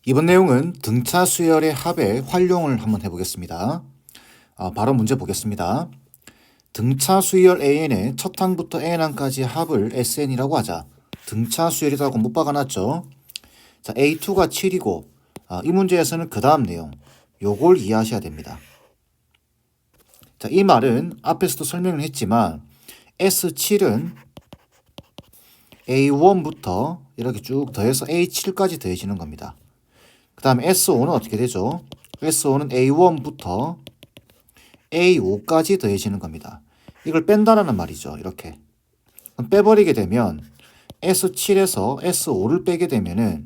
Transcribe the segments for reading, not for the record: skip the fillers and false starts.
이번 내용은 등차 수열의 합의 활용을 한번 해보겠습니다. 바로 문제 보겠습니다. 등차 수열 AN의 첫 항부터 AN항까지 합을 SN이라고 하자. 등차 수열이라고 못 박아놨죠. 자, A2가 7이고 이 문제에서는 그 다음 내용 요걸 이해하셔야 됩니다. 자, 이 말은 앞에서도 설명을 했지만 S7은 A1부터 이렇게 쭉 더해서 A7까지 더해지는 겁니다. 그 다음에 S5는 어떻게 되죠? S5는 A1부터 A5까지 더해지는 겁니다. 이걸 뺀다라는 말이죠. 이렇게. 그럼 빼버리게 되면 S7에서 S5를 빼게 되면은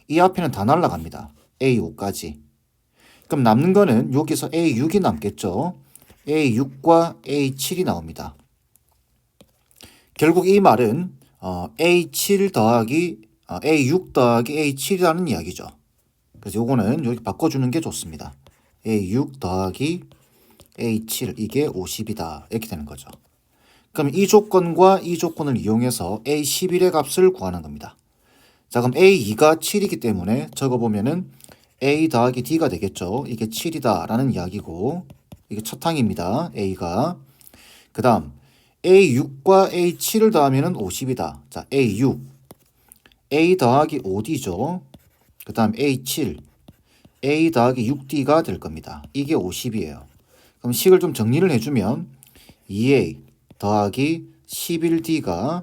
이 앞에는 다 날라갑니다. A5까지. 그럼 남는 거는 여기서 A6이 남겠죠. A6과 A7이 나옵니다. 결국 이 말은 A7 더하기 A6 더하기 A7이라는 이야기죠. 그래서 요거는 이렇게 바꿔주는 게 좋습니다. A6 더하기 A7 이게 50이다 이렇게 되는 거죠. 그럼 이 조건과 이 조건을 이용해서 A11의 값을 구하는 겁니다. 자, 그럼 A2가 7이기 때문에 적어보면은 A 더하기 D가 되겠죠. 이게 7이다 라는 이야기고 이게 첫 항입니다. A가. 그 다음 A6과 A7을 더하면은 50이다. 자, A6 A 더하기 5D죠. 그 다음 A7 A 더하기 6D가 될 겁니다. 이게 50이에요. 그럼 식을 좀 정리를 해주면 2A 더하기 11D가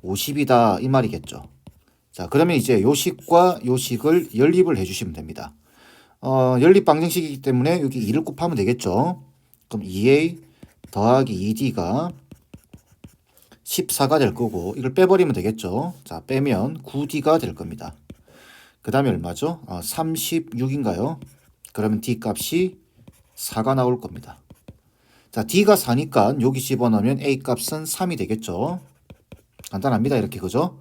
50이다 이 말이겠죠. 자, 그러면 이제 요 식과 요 식을 연립을 해주시면 됩니다. 연립 방정식이기 때문에 여기 2를 곱하면 되겠죠. 그럼 2A 더하기 2D가 14가 될 거고 이걸 빼버리면 되겠죠. 자, 빼면 9D가 될 겁니다. 그 다음에 얼마죠? 36인가요? 그러면 D 값이 4가 나올 겁니다. 자, D가 4니까 여기 집어넣으면 A 값은 3이 되겠죠. 간단합니다. 이렇게 그죠?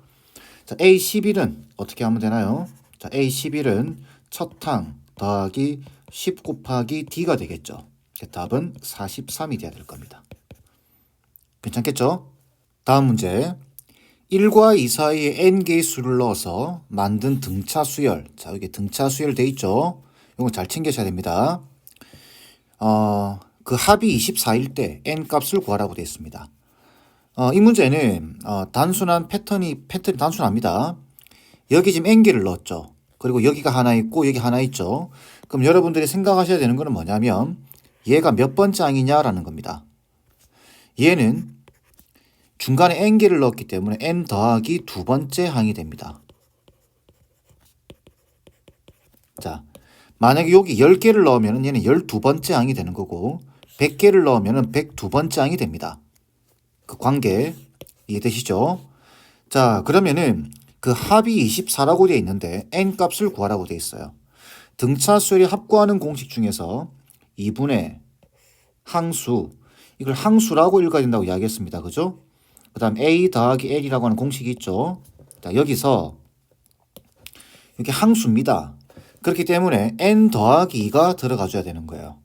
자, A11은 어떻게 하면 되나요? 자, A11은 첫 항 더하기 10 곱하기 D가 되겠죠. 답은 43이 돼야 될 겁니다. 괜찮겠죠? 다음 문제. 1과 2 사이에 n개의 수를 넣어서 만든 등차 수열. 자, 여기 등차 수열 돼 있죠? 이거 잘 챙기셔야 됩니다. 그 합이 24일 때 n 값을 구하라고 되어 있습니다. 이 문제는 단순한 패턴이 단순합니다. 여기 지금 n개를 넣었죠. 그리고 여기가 하나 있고 여기 하나 있죠. 그럼 여러분들이 생각하셔야 되는 것은 뭐냐면 얘가 몇 번째 항이냐라는 겁니다. 얘는 중간에 n개를 넣었기 때문에 n 더하기 두 번째 항이 됩니다. 자, 만약에 여기 10개를 넣으면 얘는 12번째 항이 되는 거고 100개를 넣으면 102번째 항이 됩니다. 그 관계 이해되시죠? 자, 그러면은 그 합이 24라고 되어 있는데 n 값을 구하라고 되어 있어요. 등차 수열이 합구하는 공식 중에서 2분의 항수, 이걸 항수라고 읽어야 된다고 이야기했습니다. 그죠? 그 다음 a 더하기 l이라고 하는 공식이 있죠. 자, 여기서 이게 항수입니다. 그렇기 때문에 n 더하기 2가 들어가 줘야 되는 거예요.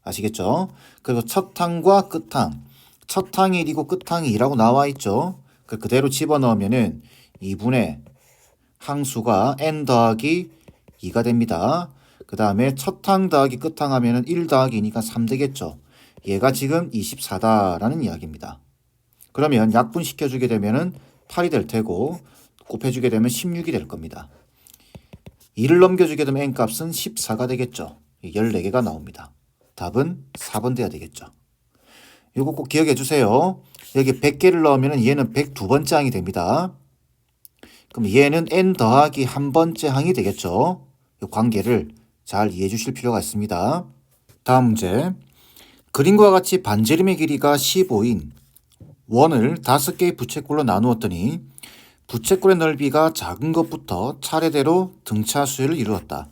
아시겠죠? 그리고 첫 항과 끝 항, 첫 항이 1이고 끝 항이 2라고 나와 있죠. 그대로 집어넣으면은 2분의 항수가 n 더하기 2가 됩니다. 그 다음에 첫 항 더하기 끝 항 하면은 1 더하기 2니까 3 되겠죠. 얘가 지금 24다라는 이야기입니다. 그러면 약분시켜주게 되면은 8이 될 테고 곱해주게 되면 16이 될 겁니다. 2를 넘겨주게 되면 n값은 14가 되겠죠. 14개가 나옵니다. 답은 4번 돼야 되겠죠. 이거 꼭 기억해 주세요. 여기 100개를 넣으면 얘는 102번째 항이 됩니다. 그럼 얘는 n 더하기 한 번째 항이 되겠죠. 이 관계를 잘 이해해 주실 필요가 있습니다. 다음 문제. 그림과 같이 반지름의 길이가 15인 원을 5개의 부채꼴로 나누었더니 부채꼴의 넓이가 작은 것부터 차례대로 등차 수열을 이루었다.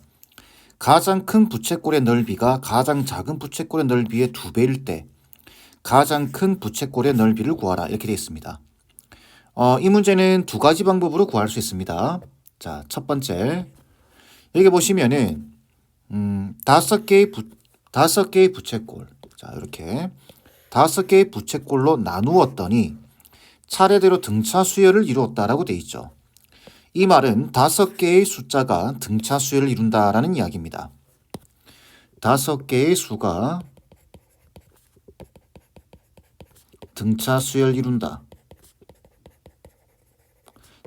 가장 큰 부채꼴의 넓이가 가장 작은 부채꼴의 넓이의 2배일 때 가장 큰 부채꼴의 넓이를 구하라 이렇게 되어 있습니다. 이 문제는 두 가지 방법으로 구할 수 있습니다. 자, 첫 번째 여기 보시면은 5개의 부채꼴, 자 이렇게 5개의 부채꼴로 나누었더니 차례대로 등차 수열을 이루었다라고 되어 있죠. 이 말은 5개의 숫자가 등차 수열을 이룬다라는 이야기입니다. 5개의 수가 등차 수열을 이룬다.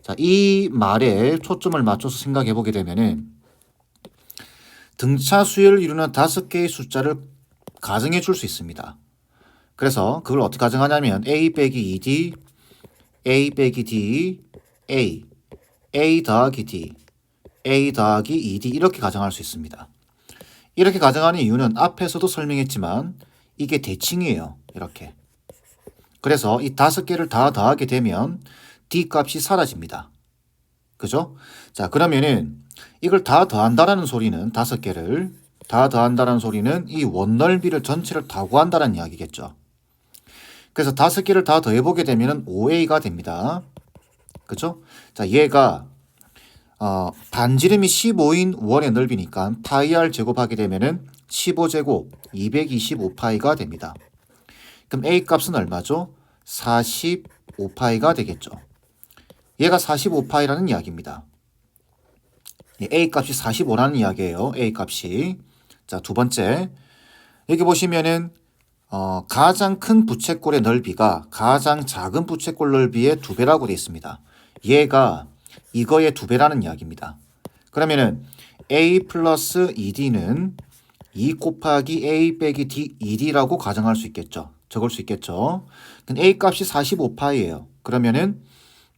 자, 이 말에 초점을 맞춰서 생각해 보게 되면은 등차 수열을 이루는 5개의 숫자를 가정해 줄 수 있습니다. 그래서 그걸 어떻게 가정하냐면 a 빼기 2d, a 빼기 d, a 더하기 d, a 더하기 2d 이렇게 가정할 수 있습니다. 이렇게 가정하는 이유는 앞에서도 설명했지만 이게 대칭이에요. 이렇게. 그래서 이 5개를 다 더하게 되면 d 값이 사라집니다. 그죠? 자, 그러면은 이걸 다 더한다라는 소리는 5개를 다 더한다라는 소리는 이 원넓이를 전체를 다 구한다는 이야기겠죠. 그래서 5개를 다 더해보게 되면 5a가 됩니다. 그죠? 자, 얘가 반지름이 15인 원의 넓이니까 파이 r 제곱하게 되면은 15제곱 225파이가 됩니다. 그럼 a 값은 얼마죠? 45파이가 되겠죠. 얘가 45파이라는 이야기입니다. a 값이 45라는 이야기예요. a 값이. 자, 두 번째. 여기 보시면은 가장 큰 부채꼴의 넓이가 가장 작은 부채꼴 넓이의 2배라고 되어 있습니다. 얘가 이거의 2배라는 이야기입니다. 그러면은 a 플러스 2d는 2 곱하기 a 빼기 d, 2d라고 가정할 수 있겠죠. 적을 수 있겠죠. a 값이 45파이예요. 그러면은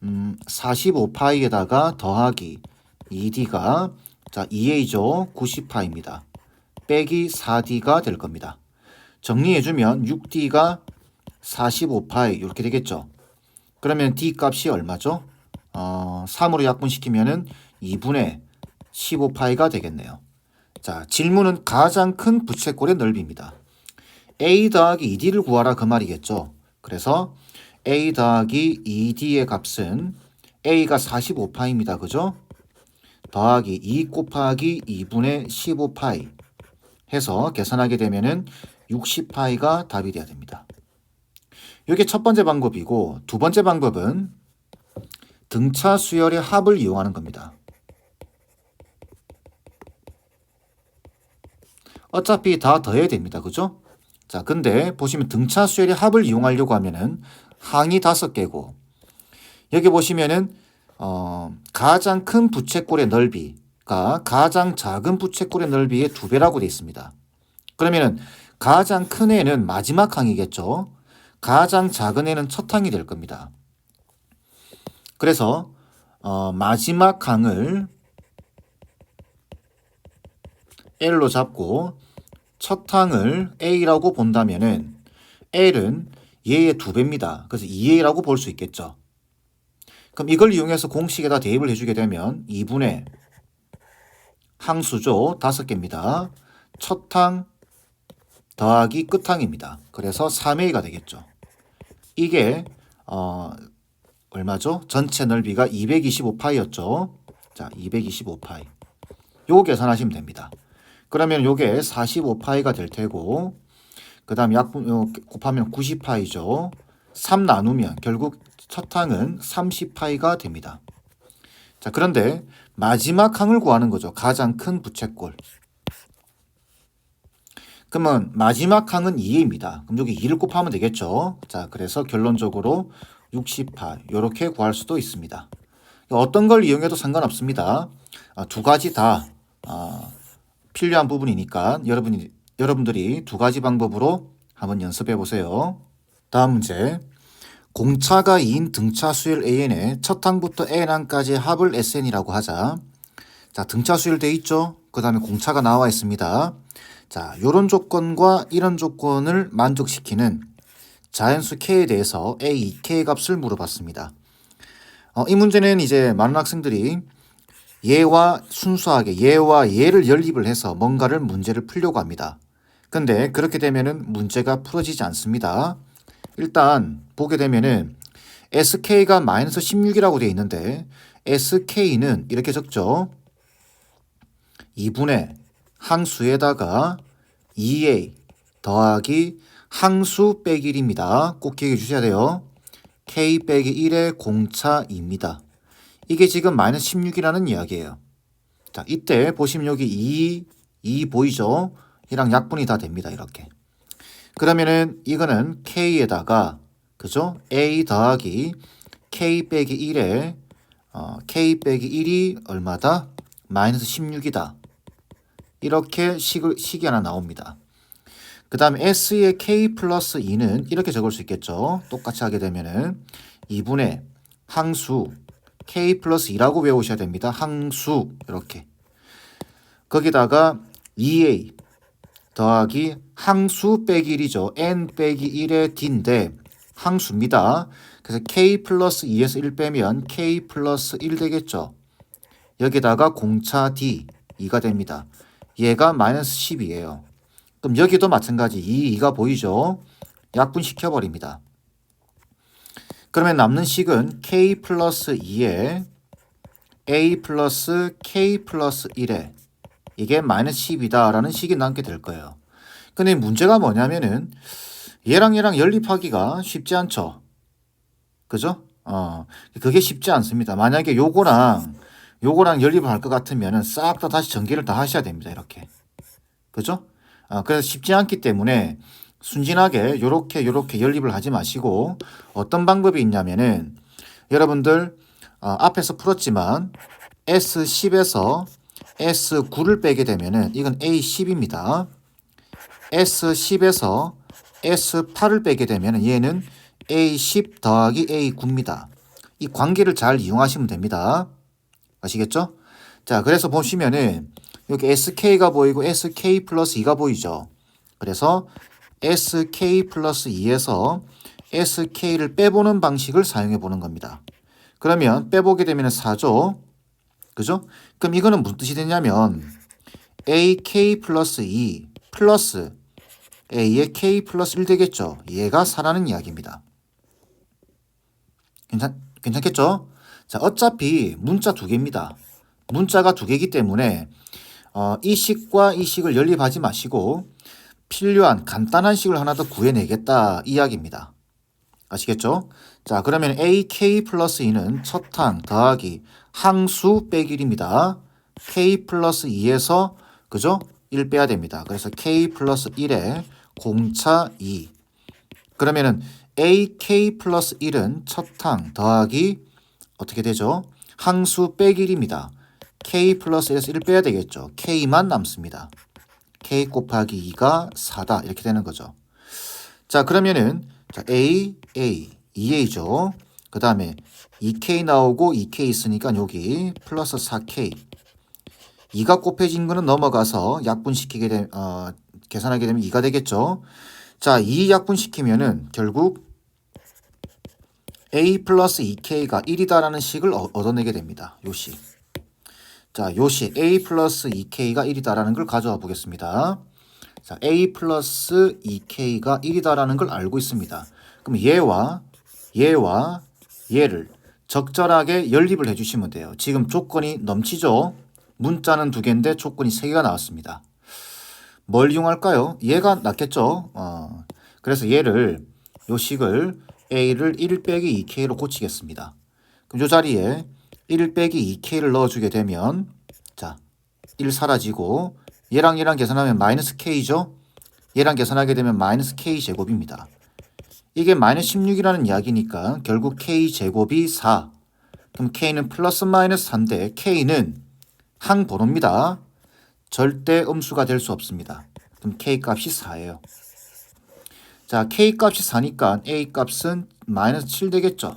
45파이에다가 더하기 2d가 자 2a죠. 90파입니다. 빼기 4d가 될 겁니다. 정리해주면 6d가 45파이 이렇게 되겠죠. 그러면 d 값이 얼마죠? 3으로 약분시키면은 2분의 15파이가 되겠네요. 자, 질문은 가장 큰 부채꼴의 넓이입니다. a 더하기 2d를 구하라 그 말이겠죠. 그래서 a 더하기 2d의 값은 a가 45파이입니다. 그죠? 더하기 2 곱하기 2분의 15파이 해서 계산하게 되면은 60파이가 답이 돼야 됩니다. 이게 첫 번째 방법이고 두 번째 방법은 등차 수열의 합을 이용하는 겁니다. 어차피 다 더해야 됩니다. 그죠? 자, 근데 보시면 등차 수열의 합을 이용하려고 하면은 항이 5개고 여기 보시면은 가장 큰 부채꼴의 넓이가 가장 작은 부채꼴의 넓이의 2배라고 되어 있습니다. 그러면은 가장 큰 애는 마지막 항이겠죠. 가장 작은 애는 첫 항이 될 겁니다. 그래서 마지막 항을 L로 잡고 첫 항을 A라고 본다면은 L은 얘의 2배입니다. 그래서 2A라고 볼 수 있겠죠. 그럼 이걸 이용해서 공식에다 대입을 해주게 되면 2분의 항수죠. 5개입니다. 첫 항 더하기 끝항입니다. 그래서 3A가 되겠죠. 이게 얼마죠? 전체 넓이가 225파이였죠. 자, 225파이. 요거 계산하시면 됩니다. 그러면 요게 45파이가 될 테고 그 다음 약분 곱하면 90파이죠. 3 나누면 결국 첫 항은 30파이가 됩니다. 자, 그런데 마지막 항을 구하는 거죠. 가장 큰 부채꼴. 그러면 마지막 항은 2입니다. 그럼 여기 2를 곱하면 되겠죠. 자, 그래서 결론적으로 60파 이렇게 구할 수도 있습니다. 어떤 걸 이용해도 상관없습니다. 두 가지 다 필요한 부분이니까 여러분들이 두 가지 방법으로 한번 연습해 보세요. 다음 문제. 공차가 2인 등차 수열 AN의 첫 항부터 N항까지의 합을 SN이라고 하자. 자, 등차 수열 돼 있죠? 그 다음에 공차가 나와 있습니다. 자, 요런 조건과 이런 조건을 만족시키는 자연수 K에 대해서 A, K 값을 물어봤습니다. 이 문제는 이제 많은 학생들이 얘와 순수하게 얘와 얘를 연립을 해서 뭔가를 문제를 풀려고 합니다. 근데 그렇게 되면은 문제가 풀어지지 않습니다. 일단 보게 되면은 SK가 마이너스 16이라고 되어 있는데 SK는 이렇게 적죠. 2분의 항수에다가 2A 더하기 항수 빼기 1입니다. 꼭 기억해 주셔야 돼요. K 빼기 1의 공차입니다. 이게 지금 마이너스 16이라는 이야기예요. 자, 이때 보시면 여기 2 보이죠? 이랑 약분이 다 됩니다. 이렇게. 그러면은 이거는 K에다가 그죠? A 더하기 K 빼기 1에 K 빼기 1이 얼마다? 마이너스 16이다. 이렇게 식이 하나 나옵니다. 그 다음에 S의 K 플러스 2는 이렇게 적을 수 있겠죠. 똑같이 하게 되면은 2분의 항수 K 플러스 2라고 외우셔야 됩니다. 항수 이렇게. 거기다가 2A 더하기 항수 빼기 1이죠. N 빼기 1의 D인데 항수입니다. 그래서 K 플러스 2에서 1 빼면 K 플러스 1 되겠죠. 여기다가 공차 D 2가 됩니다. 얘가 마이너스 10이에요. 그럼 여기도 마찬가지 2가 보이죠? 약분시켜버립니다. 그러면 남는 식은 K 플러스 2에 A 플러스 K 플러스 1에 이게 마이너스 10이다 라는 식이 남게 될 거예요. 근데 문제가 뭐냐면은 얘랑 연립하기가 쉽지 않죠. 그죠? 그게 쉽지 않습니다. 만약에 요거랑 연립을 할 것 같으면은 싹 다 다시 전개를 다 하셔야 됩니다. 이렇게. 그죠? 그래서 쉽지 않기 때문에 순진하게 요렇게 연립을 하지 마시고 어떤 방법이 있냐면은 여러분들 앞에서 풀었지만 S10에서 S9를 빼게 되면은 이건 A10입니다. S10에서 S8을 빼게 되면은 얘는 A10 더하기 A9입니다. 이 관계를 잘 이용하시면 됩니다. 아시겠죠? 자, 그래서 보시면은 여기 SK가 보이고 SK 플러스 2가 보이죠. 그래서 SK 플러스 2에서 SK를 빼보는 방식을 사용해 보는 겁니다. 그러면 빼보게 되면 4죠. 그죠? 그럼 이거는 무슨 뜻이 되냐면 AK 플러스 2 플러스 A의 K 플러스 1 되겠죠. 얘가 4라는 이야기입니다. 괜찮겠죠? 자, 어차피 문자 두 개입니다. 문자가 두 개이기 때문에 이 식과 이 식을 연립하지 마시고 필요한 간단한 식을 하나 더 구해내겠다 이야기입니다. 아시겠죠? 자, 그러면 AK 플러스 2는 첫항 더하기 항수 빼기 1입니다. K 플러스 2에서 그죠? 1 빼야 됩니다. 그래서 K 플러스 1에 공차 2. 그러면은 AK 플러스 1은 첫항 더하기 어떻게 되죠? 항수 빼기 1입니다. K 플러스 1에서 1 빼야 되겠죠. K만 남습니다. K 곱하기 2가 4다. 이렇게 되는 거죠. 자, 그러면은 자, A, 2A죠. 그 다음에 2K 나오고 2K 있으니까 여기 플러스 4K. 2가 곱해진 거는 넘어가서 약분시키게 되면 계산하게 되면 2가 되겠죠. 자, 2 약분시키면은 결국 A 플러스 2K가 1이다라는 식을 얻어내게 됩니다. 요 식. 자, 요 식 A 플러스 2K가 1이다라는 걸 가져와 보겠습니다. 자, A 플러스 2K가 1이다라는 걸 알고 있습니다. 그럼 얘와 얘를 적절하게 연립을 해주시면 돼요. 지금 조건이 넘치죠? 문자는 2개인데 조건이 3개가 나왔습니다. 뭘 이용할까요? 얘가 낫겠죠? 그래서 얘를 요 식을 A를 1 빼기 2K로 고치겠습니다. 그럼 요 자리에 1 빼기 2K를 넣어주게 되면 자, 1 사라지고 얘랑 계산하면 마이너스 K죠? 얘랑 계산하게 되면 마이너스 K 제곱입니다. 이게 마이너스 16이라는 이야기니까 결국 K 제곱이 4. 그럼 K는 플러스 마이너스 4인데 K는 항번호입니다. 절대 음수가 될 수 없습니다. 그럼 K 값이 4예요. 자, K 값이 4니까 A 값은 마이너스 7 되겠죠.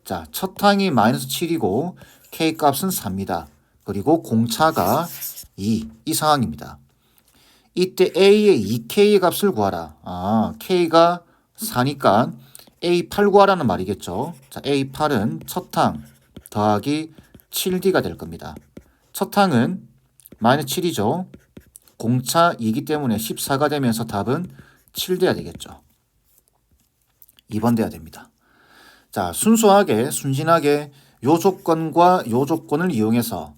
자, 첫 항이 마이너스 7이고 K 값은 4입니다. 그리고 공차가 2. 이 상황입니다. 이때 A의 2K의 값을 구하라. K가 4니까 A8 구하라는 말이겠죠. 자, A8은 첫 항 더하기 7D가 될 겁니다. 첫 항은 마이너스 7이죠. 공차 2이기 때문에 14가 되면서 답은 7 돼야 되겠죠. 2번 돼야 됩니다. 자, 순진하게 요 조건과 요 조건을 이용해서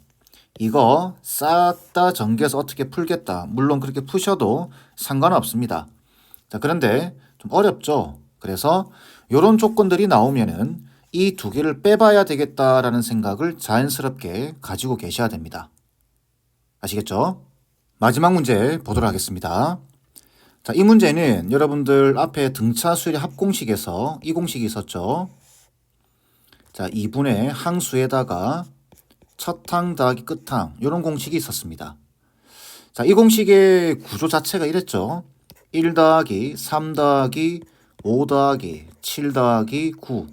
이거 싹 다 전개해서 어떻게 풀겠다. 물론 그렇게 푸셔도 상관없습니다. 자, 그런데 좀 어렵죠. 그래서 요런 조건들이 나오면은 이 두 개를 빼봐야 되겠다라는 생각을 자연스럽게 가지고 계셔야 됩니다. 아시겠죠? 마지막 문제 보도록 하겠습니다. 자, 이 문제는 여러분들 앞에 등차 수열의 합공식에서 이 공식이 있었죠. 자, 2분의 항수에다가 첫항 더하기 끝항 이런 공식이 있었습니다. 자, 이 공식의 구조 자체가 이랬죠. 1 더하기 3 더하기 5 더하기 7 더하기 9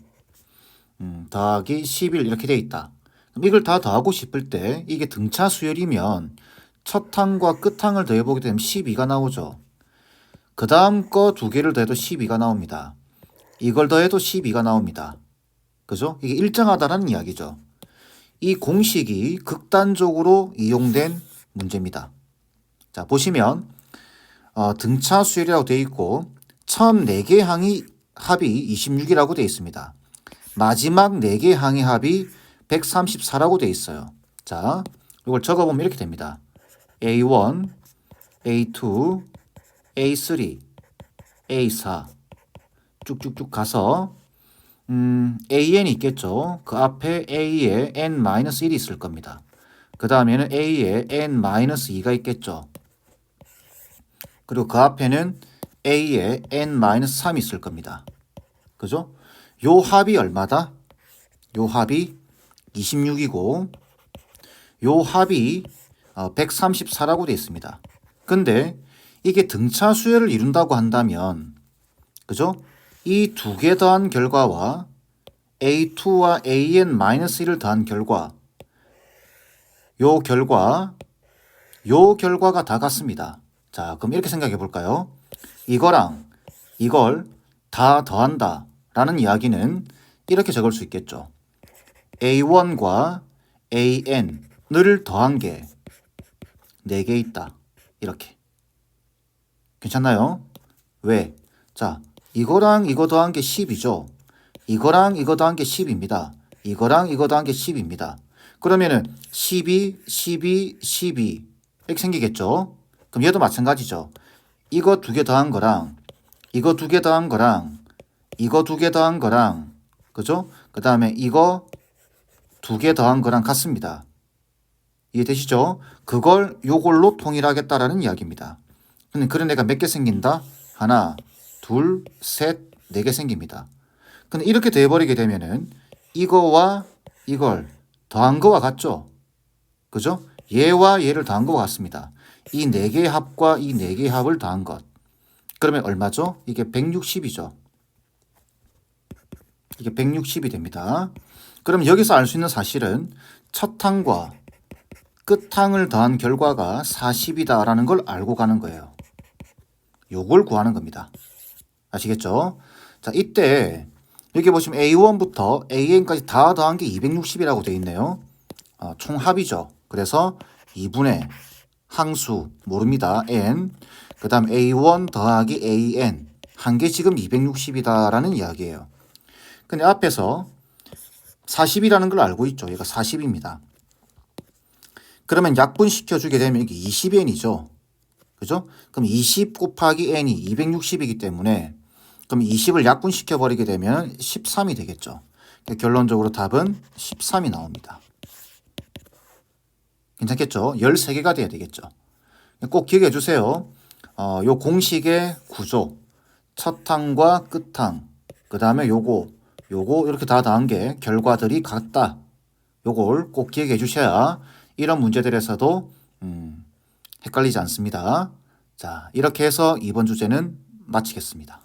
더하기 11 이렇게 돼 있다. 그럼 이걸 다 더하고 싶을 때 이게 등차 수열이면 첫 항과 끝 항을 더해보게 되면 12가 나오죠. 그 다음 거 두 개를 더해도 12가 나옵니다. 이걸 더해도 12가 나옵니다. 그죠? 이게 일정하다라는 이야기죠. 이 공식이 극단적으로 이용된 문제입니다. 자, 보시면 등차 수열이라고 되어 있고 처음 4개 항이 합이 26이라고 되어 있습니다. 마지막 4개 항의 합이 134라고 되어 있어요. 자, 이걸 적어보면 이렇게 됩니다. A1, A2, A3, A4 쭉쭉쭉 가서 AN이 있겠죠. 그 앞에 A에 N-1이 있을 겁니다. 그 다음에는 A에 N-2가 있겠죠. 그리고 그 앞에는 A에 N-3이 있을 겁니다. 그죠? 요 합이 얼마다? 요 합이 26이고 요 합이 134라고 되어 있습니다. 근데 이게 등차 수열을 이룬다고 한다면 그죠? 이 두 개 더한 결과와 A2와 AN-1을 더한 결과 요 결과가 다 같습니다. 자, 그럼 이렇게 생각해 볼까요? 이거랑 이걸 다 더한다 라는 이야기는 이렇게 적을 수 있겠죠. A1과 AN을 더한 게 4개 있다. 이렇게. 괜찮나요? 왜? 자, 이거랑 이거 더한 게 10이죠. 이거랑 이거 더한 게 10입니다. 이거랑 이거 더한 게 10입니다. 그러면은 12, 12, 12 이렇게 생기겠죠. 그럼 얘도 마찬가지죠. 이거 두 개 더한 거랑 이거 두 개 더한 거랑 이거 두 개 더한 거랑 그죠? 그 다음에 이거 두 개 더한 거랑 같습니다. 이해되시죠? 그걸 요걸로 통일하겠다라는 이야기입니다. 근데 그런 애가 몇 개 생긴다? 하나, 둘, 셋, 4개 생깁니다. 근데 이렇게 돼버리게 되면은 이거와 이걸 더한 거와 같죠? 그죠? 얘와 얘를 더한 거와 같습니다. 이 4개의 합과 이 4개의 합을 더한 것. 그러면 얼마죠? 이게 160이죠. 이게 160이 됩니다. 그럼 여기서 알 수 있는 사실은 첫 항과 끝 항을 더한 결과가 40이다라는 걸 알고 가는 거예요. 요걸 구하는 겁니다. 아시겠죠? 자, 이때 여기 보시면 A1부터 AN까지 다 더한 게 260이라고 되어 있네요. 총합이죠. 그래서 2분의 항수 모릅니다. N 그 다음 A1 더하기 AN 한 개 지금 260이다라는 이야기예요. 근데 앞에서 40이라는 걸 알고 있죠. 얘가 40입니다. 그러면 약분시켜주게 되면 이게 20N이죠. 그죠? 그럼 20 곱하기 N이 260이기 때문에 그럼 20을 약분시켜버리게 되면 13이 되겠죠. 결론적으로 답은 13이 나옵니다. 괜찮겠죠? 13개가 돼야 되겠죠. 꼭 기억해 주세요. 요 공식의 구조, 첫 항과 끝 항, 그 다음에 요거 이렇게 다 더한 게 결과들이 같다. 요걸 꼭 기억해 주셔야 이런 문제들에서도 헷갈리지 않습니다. 자, 이렇게 해서 이번 주제는 마치겠습니다.